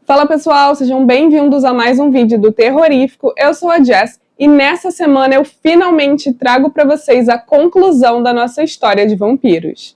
Fala pessoal, sejam bem-vindos a mais um vídeo do Terrorífico. Eu sou a Jess e nessa semana eu finalmente trago para vocês a conclusão da nossa história de vampiros.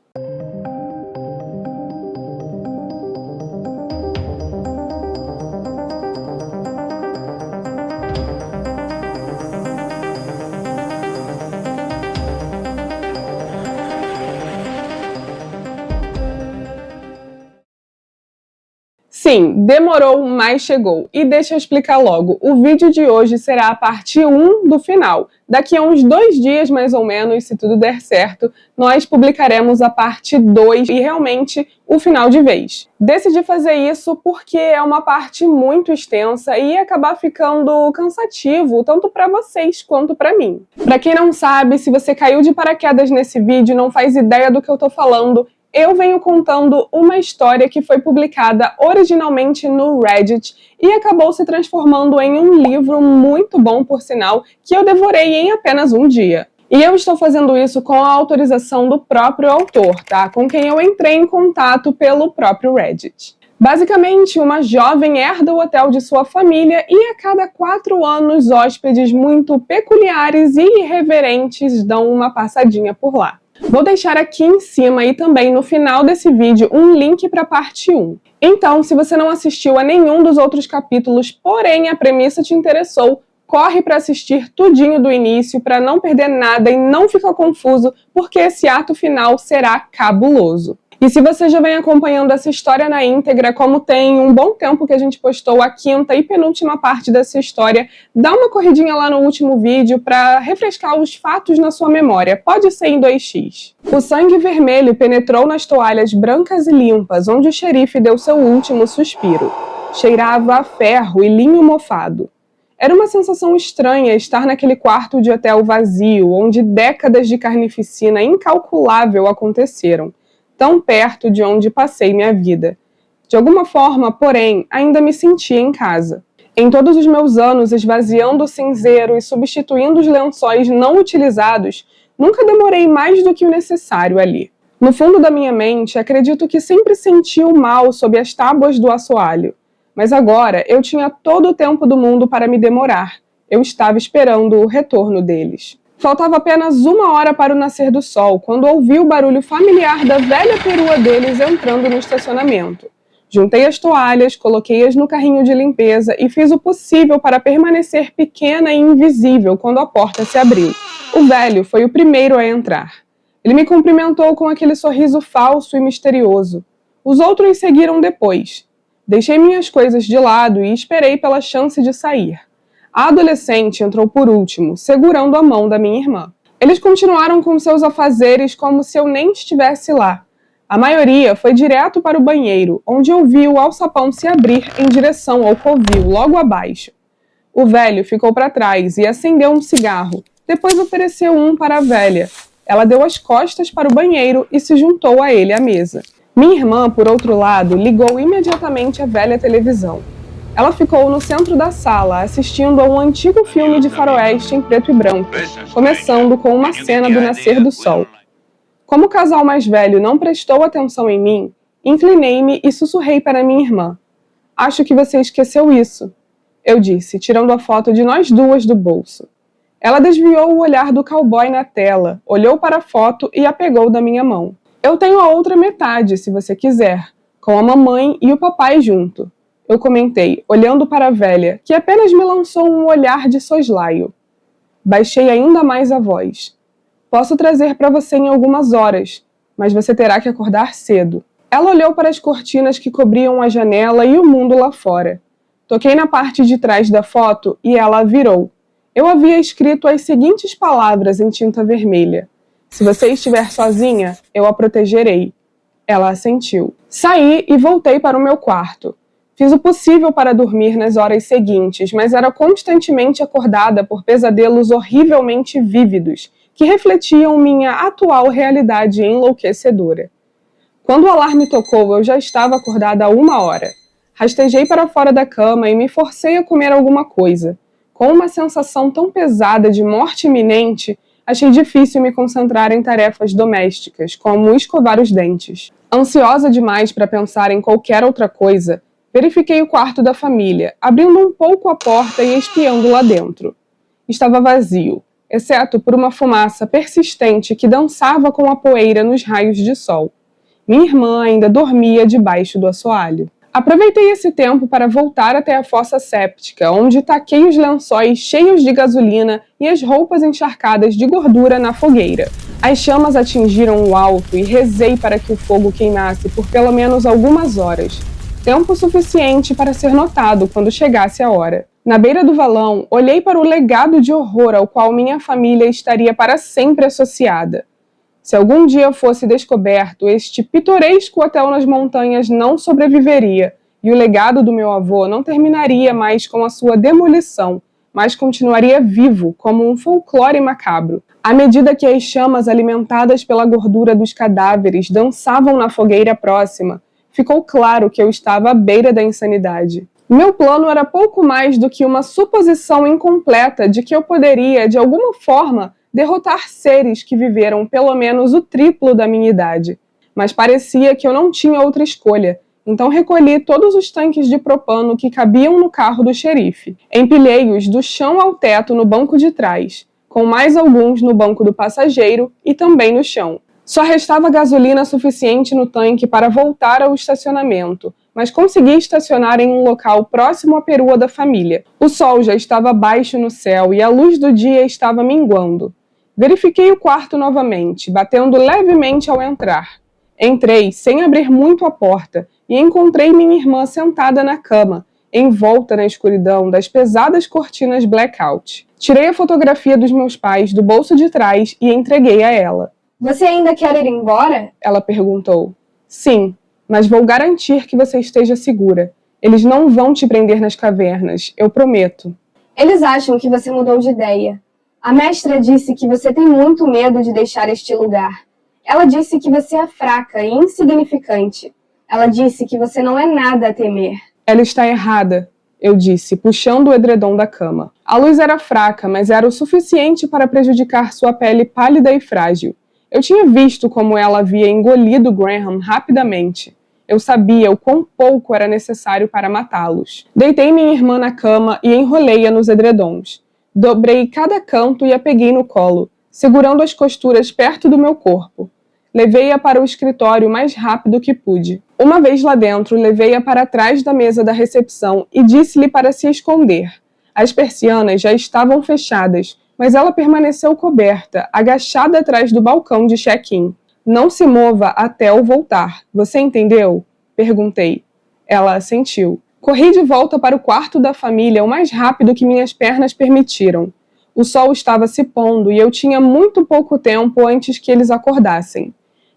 Sim, demorou, mas chegou. E deixa eu explicar logo, o vídeo de hoje será a parte 1 do final. Daqui a uns 2 dias, mais ou menos, se tudo der certo, nós publicaremos a parte 2 e realmente o final de vez. Decidi fazer isso porque é uma parte muito extensa e ia acabar ficando cansativo, tanto para vocês quanto para mim. Para quem não sabe, se você caiu de paraquedas nesse vídeo e não faz ideia do que eu tô falando, eu venho contando uma história que foi publicada originalmente no Reddit e acabou se transformando em um livro muito bom, por sinal, que eu devorei em apenas um dia. E eu estou fazendo isso com a autorização do próprio autor, tá? Com quem eu entrei em contato pelo próprio Reddit. Basicamente, uma jovem herda o hotel de sua família e a cada 4 anos hóspedes muito peculiares e irreverentes dão uma passadinha por lá. Vou deixar aqui em cima e também no final desse vídeo um link para a parte 1. Então, se você não assistiu a nenhum dos outros capítulos, porém a premissa te interessou, corre para assistir tudinho do início para não perder nada e não ficar confuso, porque esse ato final será cabuloso. E se você já vem acompanhando essa história na íntegra, como tem um bom tempo que a gente postou a 5ª e penúltima parte dessa história, dá uma corridinha lá no último vídeo para refrescar os fatos na sua memória, pode ser em 2x. O sangue vermelho penetrou nas toalhas brancas e limpas, onde o xerife deu seu último suspiro. Cheirava a ferro e linho mofado. Era uma sensação estranha estar naquele quarto de hotel vazio, onde décadas de carnificina incalculável aconteceram, tão perto de onde passei minha vida. De alguma forma, porém, ainda me sentia em casa. Em todos os meus anos esvaziando o cinzeiro e substituindo os lençóis não utilizados, nunca demorei mais do que o necessário ali. No fundo da minha mente, acredito que sempre senti o mal sob as tábuas do assoalho. Mas agora eu tinha todo o tempo do mundo para me demorar. Eu estava esperando o retorno deles. Faltava apenas 1 hora para o nascer do sol, quando ouvi o barulho familiar da velha perua deles entrando no estacionamento. Juntei as toalhas, coloquei-as no carrinho de limpeza e fiz o possível para permanecer pequena e invisível quando a porta se abriu. O velho foi o primeiro a entrar. Ele me cumprimentou com aquele sorriso falso e misterioso. Os outros seguiram depois. Deixei minhas coisas de lado e esperei pela chance de sair. A adolescente entrou por último, segurando a mão da minha irmã. Eles continuaram com seus afazeres como se eu nem estivesse lá. A maioria foi direto para o banheiro, onde eu vi o alçapão se abrir em direção ao covil, logo abaixo. O velho ficou para trás e acendeu um cigarro. Depois ofereceu um para a velha. Ela deu as costas para o banheiro e se juntou a ele à mesa. Minha irmã, por outro lado, ligou imediatamente a velha televisão. Ela ficou no centro da sala, assistindo a um antigo filme de faroeste em preto e branco, começando com uma cena do nascer do sol. Como o casal mais velho não prestou atenção em mim, inclinei-me e sussurrei para minha irmã. "Acho que você esqueceu isso", eu disse, tirando a foto de nós duas do bolso. Ela desviou o olhar do cowboy na tela, olhou para a foto e a pegou da minha mão. "Eu tenho a outra metade, se você quiser, com a mamãe e o papai junto", eu comentei, olhando para a velha, que apenas me lançou um olhar de soslaio. Baixei ainda mais a voz. "Posso trazer para você em algumas horas, mas você terá que acordar cedo." Ela olhou para as cortinas que cobriam a janela e o mundo lá fora. Toquei na parte de trás da foto e ela a virou. Eu havia escrito as seguintes palavras em tinta vermelha. "Se você estiver sozinha, eu a protegerei." Ela assentiu. Saí e voltei para o meu quarto. Fiz o possível para dormir nas horas seguintes, mas era constantemente acordada por pesadelos horrivelmente vívidos, que refletiam minha atual realidade enlouquecedora. Quando o alarme tocou, eu já estava acordada há 1 hora. Rastejei para fora da cama e me forcei a comer alguma coisa. Com uma sensação tão pesada de morte iminente, achei difícil me concentrar em tarefas domésticas, como escovar os dentes. Ansiosa demais para pensar em qualquer outra coisa, Verifiquei o quarto da família, abrindo um pouco a porta e espiando lá dentro. Estava vazio, exceto por uma fumaça persistente que dançava com a poeira nos raios de sol. Minha irmã ainda dormia debaixo do assoalho. Aproveitei esse tempo para voltar até a fossa séptica, onde taquei os lençóis cheios de gasolina e as roupas encharcadas de gordura na fogueira. As chamas atingiram o alto e rezei para que o fogo queimasse por pelo menos algumas horas. Tempo suficiente para ser notado quando chegasse a hora. Na beira do valão, olhei para o legado de horror ao qual minha família estaria para sempre associada. Se algum dia fosse descoberto, este pitoresco hotel nas montanhas não sobreviveria, e o legado do meu avô não terminaria mais com a sua demolição, mas continuaria vivo como um folclore macabro. À medida que as chamas alimentadas pela gordura dos cadáveres dançavam na fogueira próxima, ficou claro que eu estava à beira da insanidade. Meu plano era pouco mais do que uma suposição incompleta de que eu poderia, de alguma forma, derrotar seres que viveram pelo menos o triplo da minha idade. Mas parecia que eu não tinha outra escolha, então recolhi todos os tanques de propano que cabiam no carro do xerife. Empilhei-os do chão ao teto no banco de trás, com mais alguns no banco do passageiro e também no chão. Só restava gasolina suficiente no tanque para voltar ao estacionamento, mas consegui estacionar em um local próximo à perua da família. O sol já estava baixo no céu e a luz do dia estava minguando. Verifiquei o quarto novamente, batendo levemente ao entrar. Entrei, sem abrir muito a porta, e encontrei minha irmã sentada na cama, envolta na escuridão das pesadas cortinas blackout. Tirei a fotografia dos meus pais do bolso de trás e entreguei a ela. Você ainda quer ir embora? Ela perguntou. Sim, mas vou garantir que você esteja segura. Eles não vão te prender nas cavernas, eu prometo. Eles acham que você mudou de ideia. A mestra disse que você tem muito medo de deixar este lugar. Ela disse que você é fraca e insignificante. Ela disse que você não é nada a temer. Ela está errada, eu disse, puxando o edredom da cama. A luz era fraca, mas era o suficiente para prejudicar sua pele pálida e frágil. Eu tinha visto como ela havia engolido Graham rapidamente. Eu sabia o quão pouco era necessário para matá-los. Deitei minha irmã na cama e enrolei-a nos edredons. Dobrei cada canto e a peguei no colo, segurando as costuras perto do meu corpo. Levei-a para o escritório o mais rápido que pude. Uma vez lá dentro, levei-a para trás da mesa da recepção e disse-lhe para se esconder. As persianas já estavam fechadas, mas ela permaneceu coberta, agachada atrás do balcão de check-in. Não se mova até eu voltar. Você entendeu? Perguntei. Ela assentiu. Corri de volta para o quarto da família o mais rápido que minhas pernas permitiram. O sol estava se pondo e eu tinha muito pouco tempo antes que eles acordassem.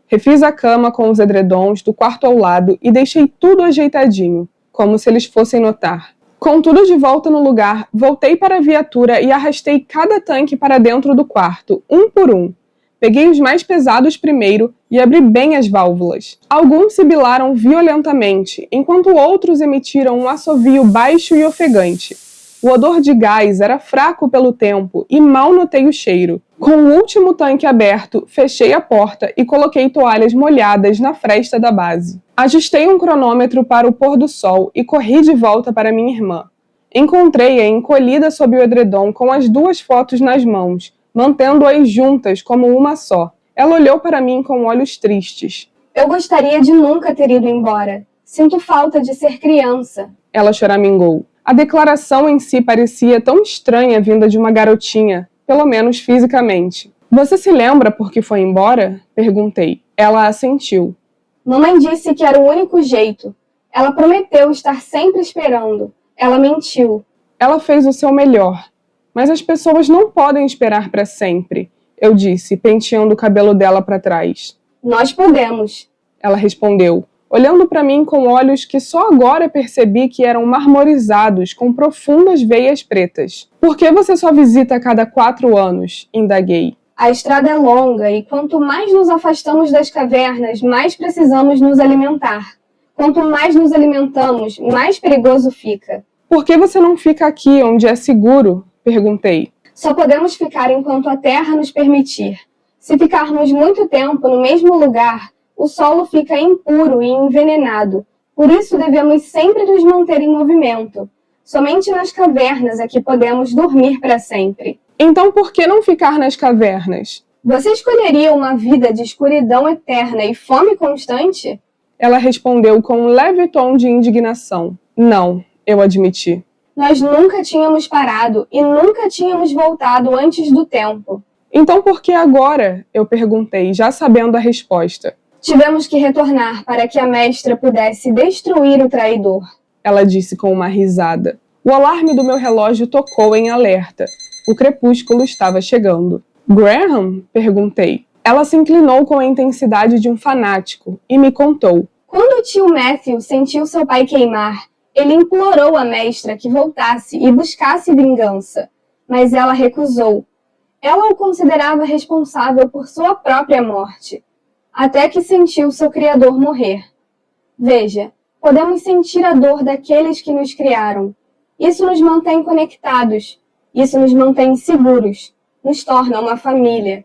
Refiz a cama com os edredons do quarto ao lado e deixei tudo ajeitadinho, como se eles fossem notar. Com tudo de volta no lugar, voltei para a viatura e arrastei cada tanque para dentro do quarto, um por um. Peguei os mais pesados primeiro e abri bem as válvulas. Alguns sibilaram violentamente, enquanto outros emitiram um assovio baixo e ofegante. O odor de gás era fraco pelo tempo e mal notei o cheiro. Com o último tanque aberto, fechei a porta e coloquei toalhas molhadas na fresta da base. Ajustei um cronômetro para o pôr do sol e corri de volta para minha irmã. Encontrei-a encolhida sob o edredom com as duas fotos nas mãos, mantendo-as juntas como uma só. Ela olhou para mim com olhos tristes. Eu gostaria de nunca ter ido embora. Sinto falta de ser criança. Ela choramingou. A declaração em si parecia tão estranha vinda de uma garotinha, pelo menos fisicamente. Você se lembra por que foi embora? Perguntei. Ela assentiu. Mamãe disse que era o único jeito. Ela prometeu estar sempre esperando. Ela mentiu. Ela fez o seu melhor. Mas as pessoas não podem esperar para sempre, eu disse, penteando o cabelo dela para trás. Nós podemos. Ela respondeu, olhando para mim com olhos que só agora percebi que eram marmorizados com profundas veias pretas. Por que você só visita a cada 4 anos? Indaguei. A estrada é longa e quanto mais nos afastamos das cavernas, mais precisamos nos alimentar. Quanto mais nos alimentamos, mais perigoso fica. Por que você não fica aqui, onde é seguro? Perguntei. Só podemos ficar enquanto a terra nos permitir. Se ficarmos muito tempo no mesmo lugar, o solo fica impuro e envenenado. Por isso devemos sempre nos manter em movimento. Somente nas cavernas é que podemos dormir para sempre. Então por que não ficar nas cavernas? Você escolheria uma vida de escuridão eterna e fome constante? Ela respondeu com um leve tom de indignação. Não, eu admiti. Nós nunca tínhamos parado e nunca tínhamos voltado antes do tempo. Então por que agora? Eu perguntei, já sabendo a resposta. Tivemos que retornar para que a mestra pudesse destruir o traidor. Ela disse com uma risada. O alarme do meu relógio tocou em alerta. O crepúsculo estava chegando. Graham? Perguntei. Ela se inclinou com a intensidade de um fanático e me contou. Quando o tio Matthew sentiu seu pai queimar, ele implorou à mestra que voltasse e buscasse vingança, mas ela recusou. Ela o considerava responsável por sua própria morte, até que sentiu seu criador morrer. Veja, podemos sentir a dor daqueles que nos criaram. Isso nos mantém conectados, isso nos mantém seguros, nos torna uma família.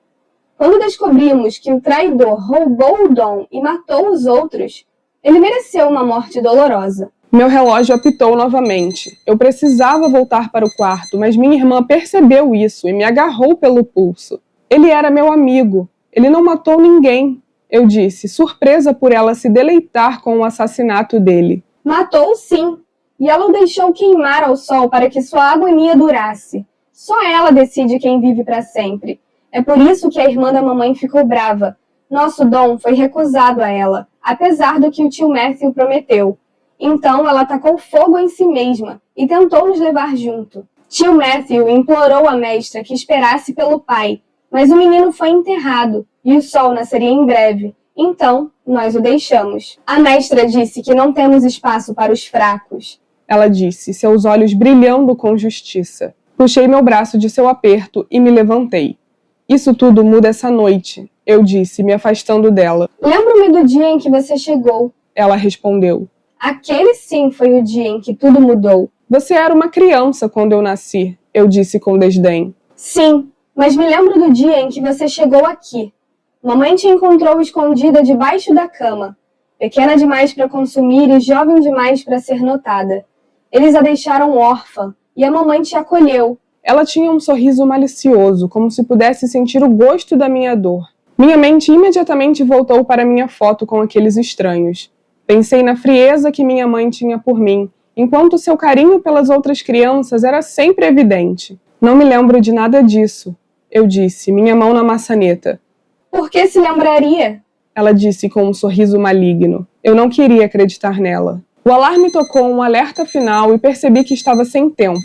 Quando descobrimos que o traidor roubou o dom e matou os outros, ele mereceu uma morte dolorosa. Meu relógio apitou novamente. Eu precisava voltar para o quarto, mas minha irmã percebeu isso e me agarrou pelo pulso. Ele era meu amigo. Ele não matou ninguém, eu disse, surpresa por ela se deleitar com o assassinato dele. Matou sim, e ela o deixou queimar ao sol para que sua agonia durasse. Só ela decide quem vive para sempre. É por isso que a irmã da mamãe ficou brava. Nosso dom foi recusado a ela, apesar do que o tio Matthew prometeu. Então ela tacou fogo em si mesma e tentou nos levar junto. Tio Matthew implorou à mestra que esperasse pelo pai, mas o menino foi enterrado e o sol nasceria em breve. Então, nós o deixamos. A mestra disse que não temos espaço para os fracos. Ela disse, seus olhos brilhando com justiça. Puxei meu braço de seu aperto e me levantei. Isso tudo muda essa noite, eu disse, me afastando dela. Lembro-me do dia em que você chegou. Ela respondeu. Aquele sim foi o dia em que tudo mudou. Você era uma criança quando eu nasci, eu disse com desdém. Sim, mas me lembro do dia em que você chegou aqui. Mamãe te encontrou escondida debaixo da cama, pequena demais para consumir e jovem demais para ser notada. Eles a deixaram órfã e a mamãe te acolheu. Ela tinha um sorriso malicioso, como se pudesse sentir o gosto da minha dor. Minha mente imediatamente voltou para minha foto com aqueles estranhos. Pensei na frieza que minha mãe tinha por mim, enquanto seu carinho pelas outras crianças era sempre evidente. Não me lembro de nada disso, eu disse, minha mão na maçaneta. Por que se lembraria? Ela disse com um sorriso maligno. Eu não queria acreditar nela. O alarme tocou um alerta final e percebi que estava sem tempo.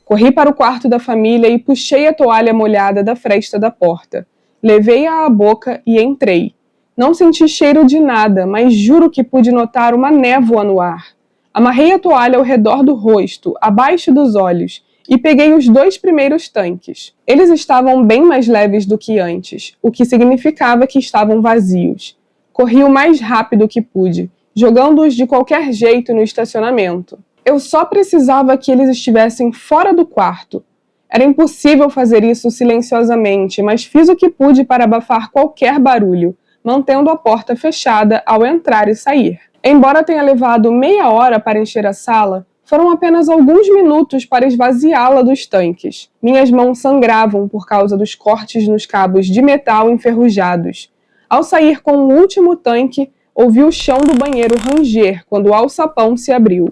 Corri para o quarto da família e puxei a toalha molhada da fresta da porta. Levei-a à boca e entrei. Não senti cheiro de nada, mas juro que pude notar uma névoa no ar. Amarrei a toalha ao redor do rosto, abaixo dos olhos, e peguei os 2 primeiros tanques. Eles estavam bem mais leves do que antes, o que significava que estavam vazios. Corri o mais rápido que pude, jogando-os de qualquer jeito no estacionamento. Eu só precisava que eles estivessem fora do quarto. Era impossível fazer isso silenciosamente, mas fiz o que pude para abafar qualquer barulho, mantendo a porta fechada ao entrar e sair. Embora tenha levado meia hora para encher a sala, foram apenas alguns minutos para esvaziá-la dos tanques. Minhas mãos sangravam por causa dos cortes nos cabos de metal enferrujados. Ao sair com o último tanque, ouvi o chão do banheiro ranger quando o alçapão se abriu.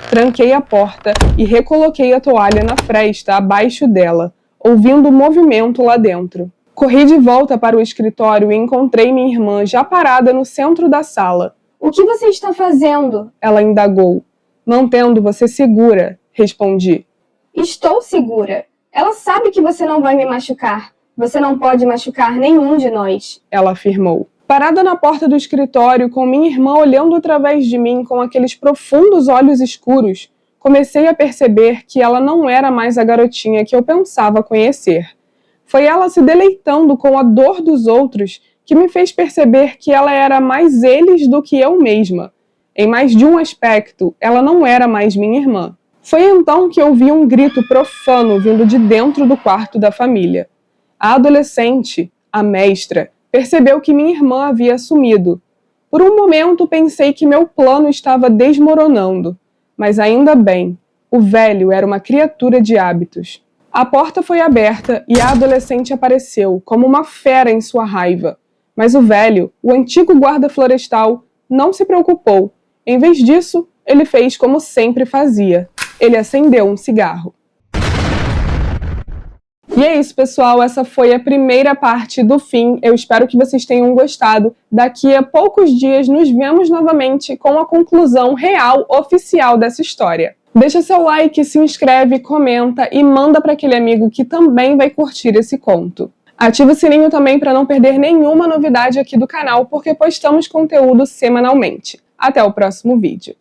Tranquei a porta e recoloquei a toalha na fresta abaixo dela, ouvindo o movimento lá dentro. Corri de volta para o escritório e encontrei minha irmã já parada no centro da sala. O que você está fazendo? Ela indagou. Mantendo você segura, respondi. Estou segura. Ela sabe que você não vai me machucar. Você não pode machucar nenhum de nós. Ela afirmou. Parada na porta do escritório, com minha irmã olhando através de mim com aqueles profundos olhos escuros, comecei a perceber que ela não era mais a garotinha que eu pensava conhecer. Foi ela se deleitando com a dor dos outros que me fez perceber que ela era mais eles do que eu mesma. Em mais de um aspecto, ela não era mais minha irmã. Foi então que ouvi um grito profano vindo de dentro do quarto da família. A adolescente, a mestra, percebeu que minha irmã havia sumido. Por um momento pensei que meu plano estava desmoronando, mas ainda bem, o velho era uma criatura de hábitos. A porta foi aberta e a adolescente apareceu, como uma fera em sua raiva. Mas o velho, o antigo guarda florestal, não se preocupou. Em vez disso, ele fez como sempre fazia. Ele acendeu um cigarro. E é isso, pessoal. Essa foi a primeira parte do fim. Eu espero que vocês tenham gostado. Daqui a poucos dias nos vemos novamente com a conclusão real, oficial dessa história. Deixa seu like, se inscreve, comenta e manda para aquele amigo que também vai curtir esse conto. Ativa o sininho também para não perder nenhuma novidade aqui do canal, porque postamos conteúdo semanalmente. Até o próximo vídeo.